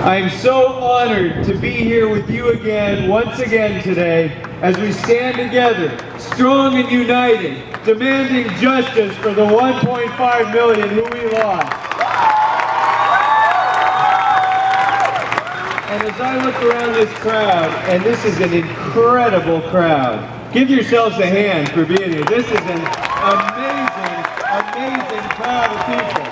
I'm so honored to be here with you again, once again today, as we stand together, strong and united, demanding justice for the 1.5 million who we lost. And as I look around this crowd, and this is an incredible crowd, give yourselves a hand for being here. This is an amazing, amazing crowd of people.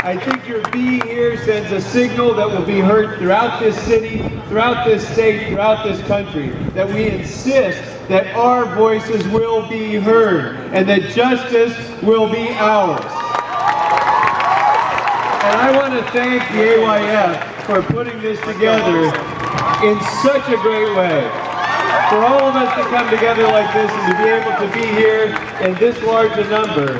I think your being here sends a signal that will be heard throughout this city, throughout this state, throughout this country, that we insist that our voices will be heard and that justice will be ours. And I want to thank the AYF for putting this together in such a great way. For all of us to come together like this and to be able to be here in this large a number,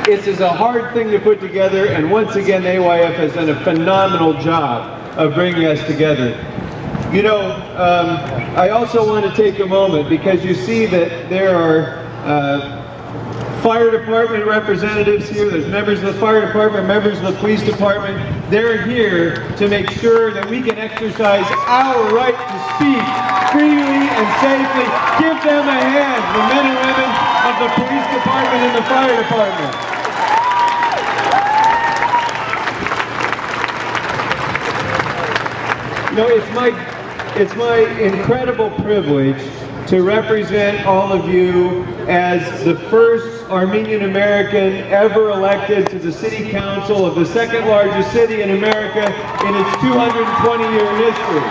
this is a hard thing to put together, and once again, AYF has done a phenomenal job of bringing us together. You know, I also want to take a moment because you see that there are fire department representatives here. There's members of the fire department, members of the police department. They're here to make sure that we can exercise our right to speak freely and safely. Give them a hand, the men and women of the police department and the fire department. You know, it's my incredible privilege to represent all of you as the first Armenian American ever elected to the City Council of the second largest city in America in its 220-year history.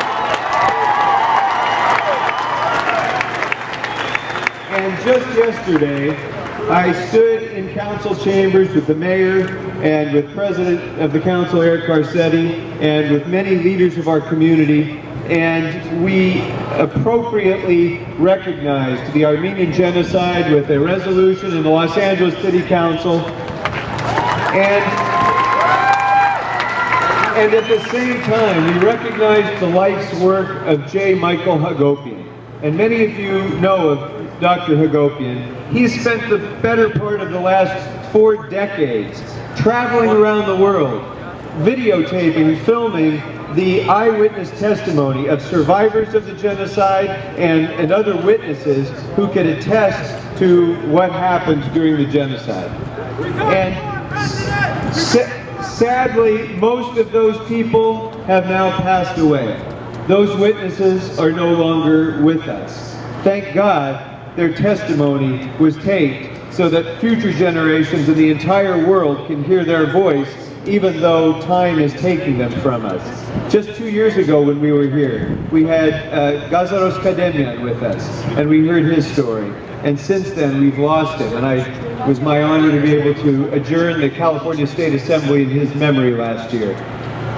And just yesterday, I stood in council chambers with the mayor and with President of the Council, Eric Garcetti, and with many leaders of our community, and we appropriately recognized the Armenian genocide with a resolution in the Los Angeles City Council, and at the same time we recognized the life's work of J. Michael Hagopian. And many of you know of Dr. Hagopian. He spent the better part of the last 4 decades traveling around the world, videotaping, filming the eyewitness testimony of survivors of the genocide and other witnesses who could attest to what happened during the genocide. And sadly, most of those people have now passed away. Those witnesses are no longer with us. Thank God their testimony was taped so that future generations in the entire world can hear their voice, even though time is taking them from us. Just 2 years ago when we were here, we had Gazaros Kademian with us, and we heard his story. And since then, we've lost him, and it was my honor to be able to adjourn the California State Assembly in his memory last year.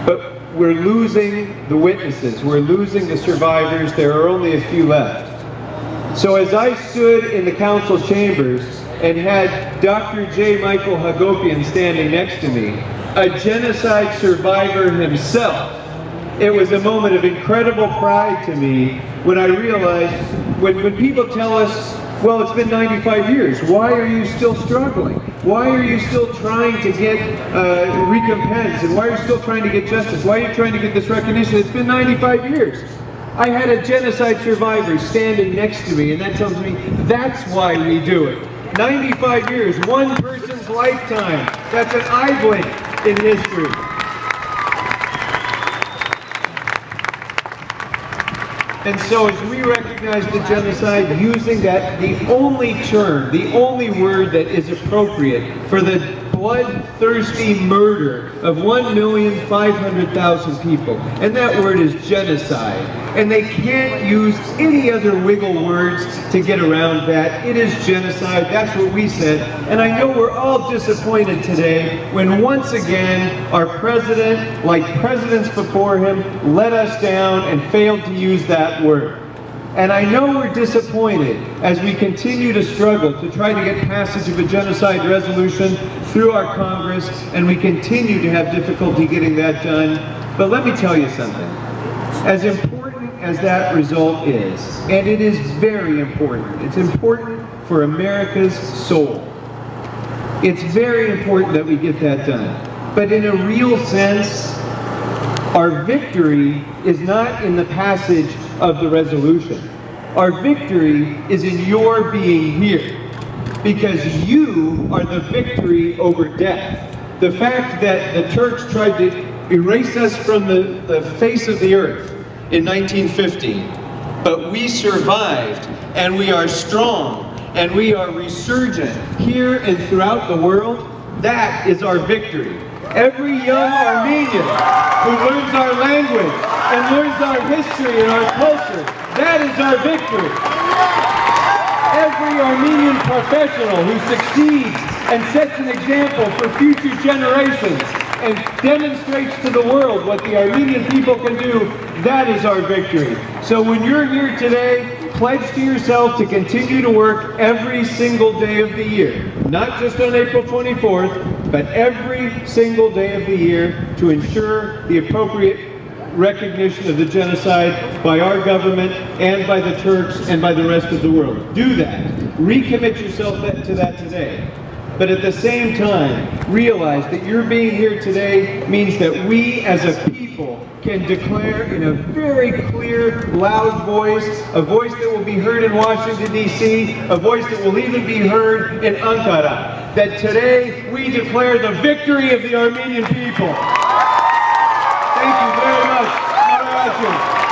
But we're losing the witnesses, we're losing the survivors, there are only a few left. So as I stood in the council chambers and had Dr. J. Michael Hagopian standing next to me, a genocide survivor himself, it was a moment of incredible pride to me when I realized, when people tell us, well, it's been 95 years, why are you still struggling? Why are you still trying to get recompense? And why are you still trying to get justice? Why are you trying to get this recognition? It's been 95 years. I had a genocide survivor standing next to me, and that tells me that's why we do it. 95 years, one person's lifetime. That's an eye blink in history. And so as we recognize the genocide, using that, the only term, the only word that is appropriate for the bloodthirsty murder of 1,500,000 people, and that word is genocide. And they can't use any other wiggle words to get around that. It is genocide, that's what we said. And I know we're all disappointed today when once again our president, like presidents before him, let us down and failed to use that word. And I know we're disappointed as we continue to struggle to try to get passage of a genocide resolution through our Congress, and we continue to have difficulty getting that done. But let me tell you something. As important as that result is, and it is very important, it's important for America's soul. It's very important that we get that done. But in a real sense, our victory is not in the passage of the resolution. Our victory is in your being here, because you are the victory over death. The fact that the Turks tried to erase us from the face of the earth in 1950, but we survived, and we are strong, and we are resurgent here and throughout the world. That is our victory. Every young Armenian who learns our language and learns our history and our culture, that is our victory. Every Armenian professional who succeeds and sets an example for future generations and demonstrates to the world what the Armenian people can do, that is our victory. So when you're here today, pledge to yourself to continue to work every single day of the year, not just on April 24th, but every single day of the year to ensure the appropriate recognition of the genocide by our government and by the Turks and by the rest of the world. Do that. Recommit yourself to that today. But at the same time, realize that your being here today means that we as a people can declare in a very clear, loud voice, a voice that will be heard in Washington, D.C., a voice that will even be heard in Ankara, that today we declare the victory of the Armenian people. Thank you very much.